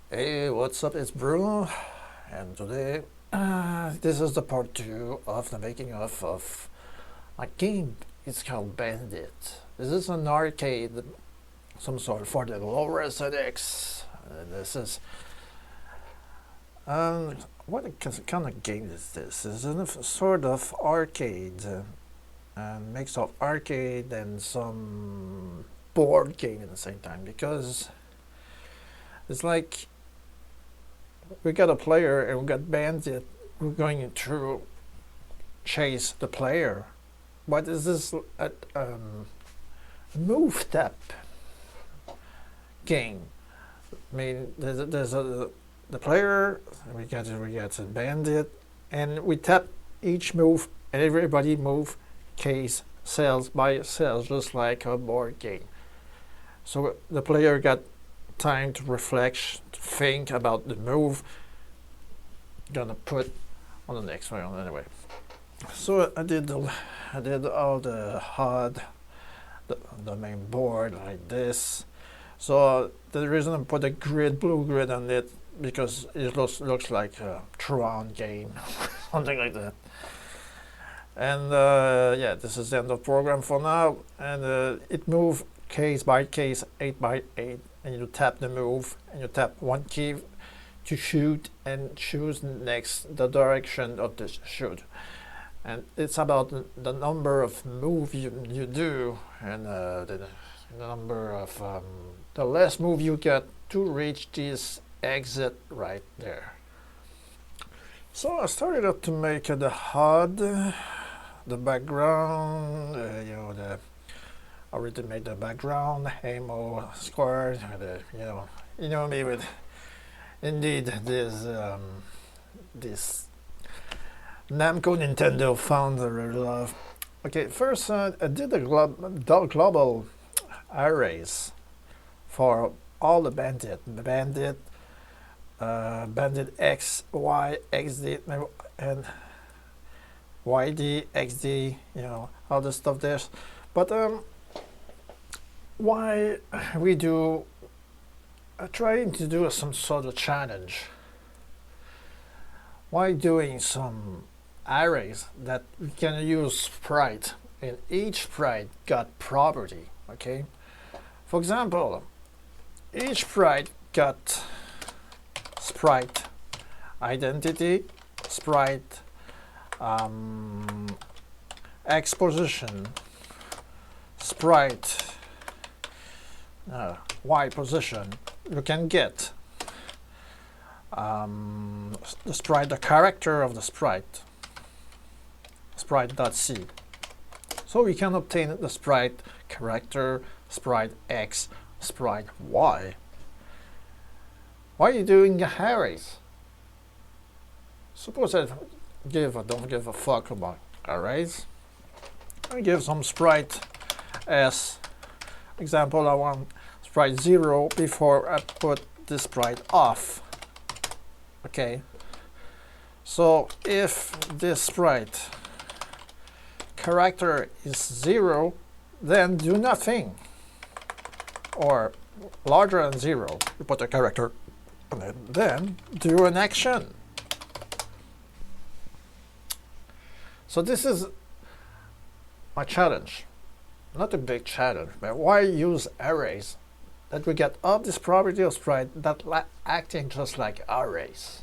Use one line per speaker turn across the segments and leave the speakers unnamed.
Hey, what's up? It's Bruno, and today this is the part 2 of the making of a game. It's called Bandit. This is an arcade, some sort for the lowres addicts. This is what kind of game is this? It's a sort of arcade, and mix of arcade and some board game at the same time because it's like we got a player and we got bandit. We're going to chase the player. What is this move step game? I mean, there's the player. We got a bandit, and we tap each move, and everybody move, case cells by cells, just like a board game. So the player got time to reflect, to think about the move gonna put on the next round anyway. So I did all the HUD, the main board like this. So the reason I put a blue grid on it because it looks like a Tron game, something like that. And yeah, this is the end of the program for now. And it moves case by case, 8 by 8, and you tap the move, and you tap one key to shoot and choose next the direction of the shoot. And it's about the number of moves you do, and the number of the less move you get to reach this exit right there. So I started up to make the HUD, the background, the I already made the background, ammo squared, you know me with indeed this Namco Nintendo founder love. Okay, first I did the global arrays for all the bandit, bandit X, Y, XD, and YD, XD, all the stuff there. But why we do trying to do some sort of challenge. Why doing some arrays that we can use sprite, and each sprite got property. Okay, for example, each sprite got sprite identity, sprite X position, sprite Y position. You can get the sprite, the character of the sprite, sprite.c. So we can obtain the sprite character, sprite X, sprite Y. Why are you doing arrays? Suppose I don't give a fuck about arrays. I give some sprite S. Example, I want sprite 0 before I put the sprite off. Okay, so if this sprite character is 0, then do nothing, or larger than 0, you put a character and then do an action. So this is my challenge. Not a big challenge, but why use arrays that we get up this property of sprite that acting just like arrays.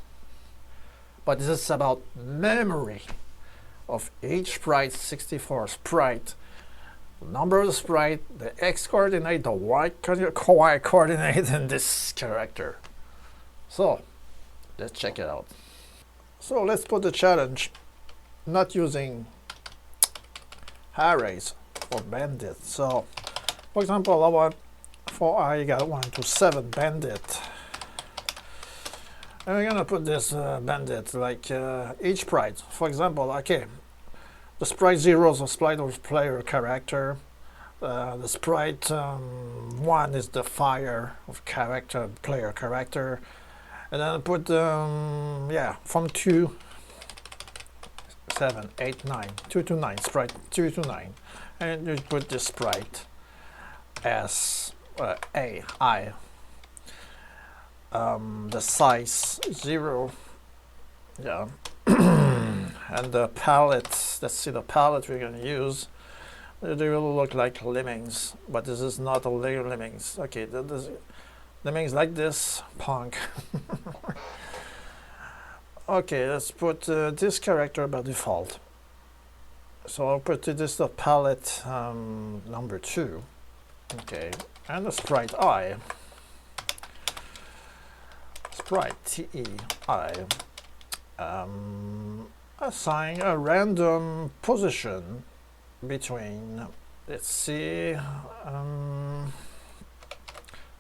But this is about memory of each sprite, 64 sprite, the number of the sprite, the X coordinate, the Y coordinate, and this character. So let's check it out. So let's put the challenge not using arrays for bandit. So for example, I got 1 to 7 bandit, and we're gonna put this bandit like each sprite. For example, okay, the sprite 0 is a sprite of player character, the sprite 1 is the fire of character, player character, and then I put from 2, 7, 8, 9, 2 to 9, sprite 2 to 9, and you put this sprite as AI. the size 0. Yeah. And the palette, let's see the palette we're going to use. They will look like lemmings, but this is not a layer lemmings. Okay, this lemmings like this, punk. Okay, let's put this character by default. So I'll put this the palette number 2. Okay, and the sprite I. Sprite TEI. Assign a random position between, let's see,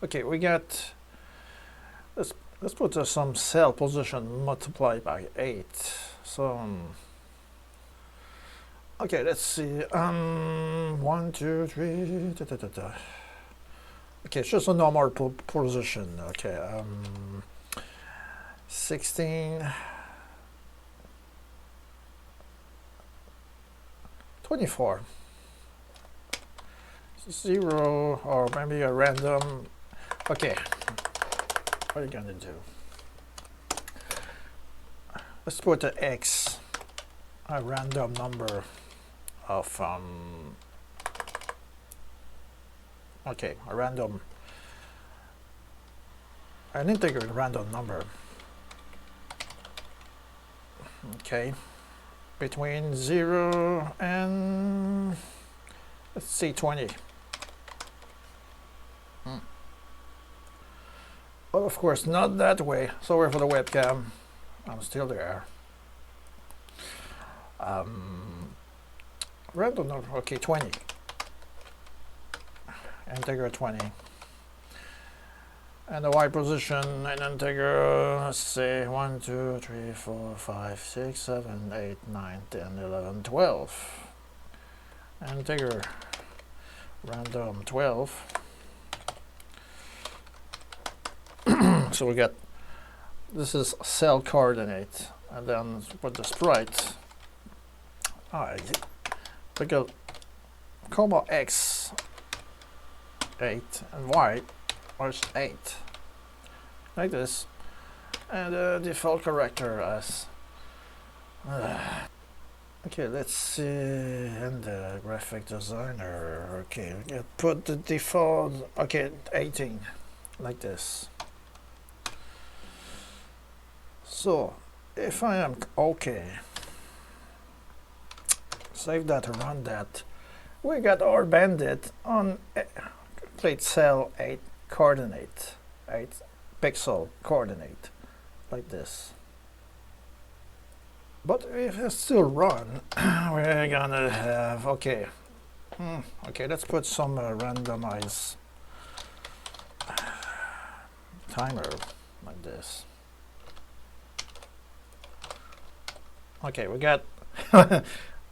okay, we got, let's put some cell position multiplied by 8. So okay, let's see, 1 2 3 okay, it's just a normal position. Okay, 16 24 0, or maybe a random. Okay, what are you gonna do? Let's put an X, a random number of okay, an integer random number. Okay, between 0 and, let's see, 20. But of course not that way. Sorry for the webcam, I'm still there. Random number, okay, 20. Integer 20. And the Y position in integer, let's say 1 2 3 4 5 6 7 8 9 10 11 12. Integer random 12. So we get, this is cell coordinate, and then put the sprite I, we got comma X 8 and Y was 8, like this, and the default character as okay, let's see, and the graphic designer, okay, put the default, okay, 18, like this. So if I am okay, save that, run that, we got our bandit on plate cell 8 coordinate, 8 pixel coordinate, like this. But if I still run, we're gonna have, okay, okay, let's put some randomize timer, like this. Okay, we got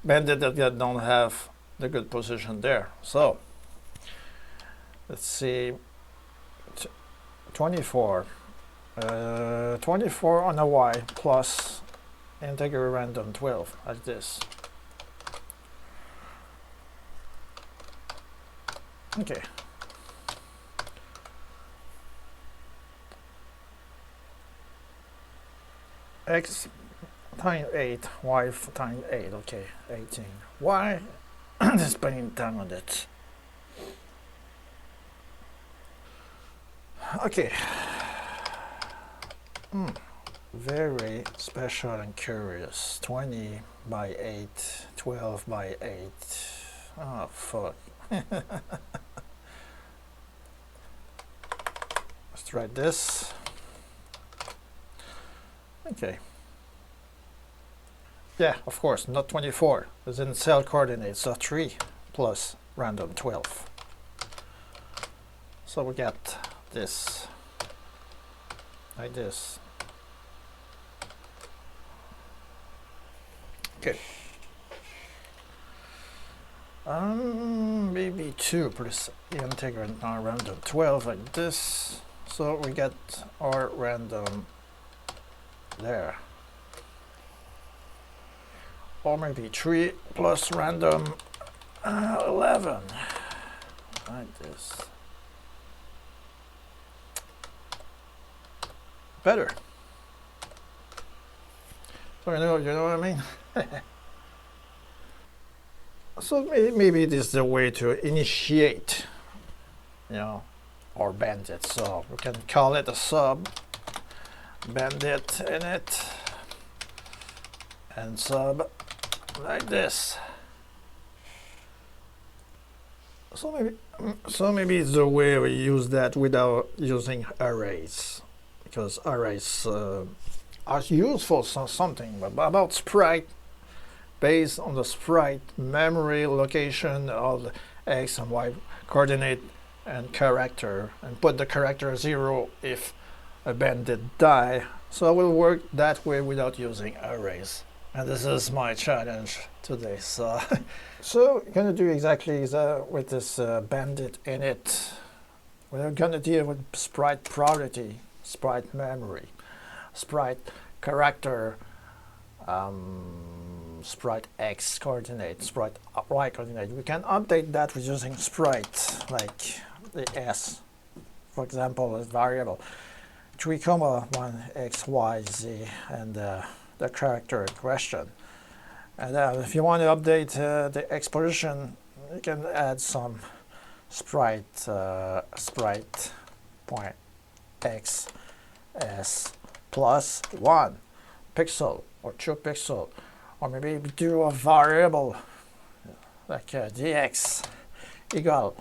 bandit that don't have the good position there. So let's see, 24 on a Y plus integer random 12, like this. Okay, X times 8, Y times 8, okay, 18. Why just spending time on it? Okay. Very special and curious. 20 by 8, 12 by 8. Oh, fuck. Let's try this. Okay. Yeah, of course, not 24. It's in cell coordinates, so 3 plus random 12. So we get this, like this. Okay. Maybe 2 plus integer random 12, like this. So we get our random there. Or maybe 3 plus random 11, like this. better. So you know what I mean? So maybe this is the way to initiate, you know, our bandit. So we can call it a sub bandit in it, and sub like this. So maybe it's the way we use that without using arrays, because arrays are useful for something, but about sprite, based on the sprite memory location of the x and y coordinate and character, and put the character 0 if a bandit die. So I will work that way without using arrays. And this is my challenge today. So, so we're gonna do exactly with this bandit in it. We're gonna deal with sprite priority, sprite memory, sprite character, sprite x coordinate, sprite y coordinate. We can update that with using sprite, like the s, for example, as variable 3, 1 x y z, and the character in question. And if you want to update the x position, you can add some sprite sprite point x s plus 1 pixel or 2 pixel, or maybe do a variable like dx equal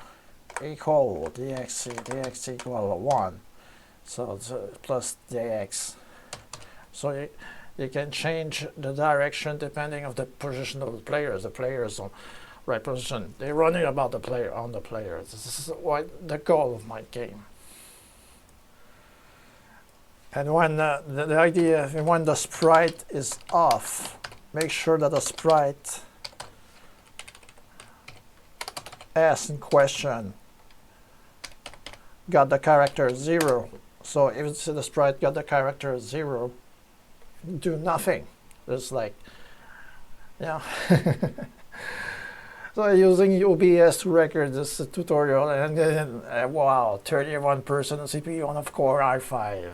dx equal 1, so it's plus dx. So you can change the direction depending of the position of the players. The players on right position, they're running about the player on the player. This is what the goal of my game. And when the idea, when the sprite is off, make sure that the sprite s in question got the character 0. So if the sprite got the character 0, do nothing. It's like, yeah. So using OBS to record this tutorial, and wow, 31% CPU on a Core i5.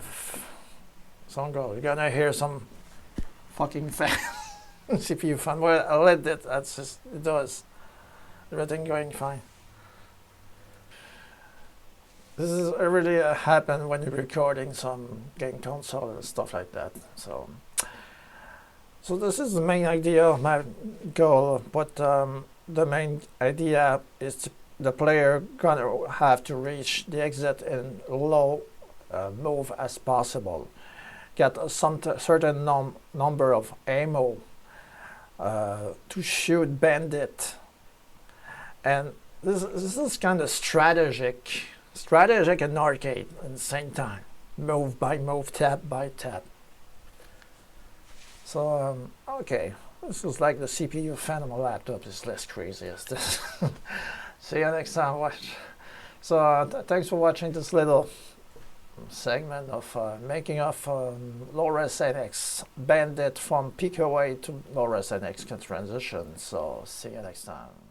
So you're gonna hear some fucking fan CPU fan. Well, I'll let it. That's just, it does. Everything going fine. This is really happen when you're recording some game console and stuff like that. So this is the main idea of my goal. But the main idea is the player gonna have to reach the exit in low move as possible. Get some certain number of ammo to shoot bandit, and this is kind of strategic and arcade at the same time, move by move, tap by tap. So okay, this is like the CPU fan on my laptop is less crazy as this. See you next time. Watch. So thanks for watching this little segment of making of low-res NX bandit from PKA to low-res NX transition. So see you next time.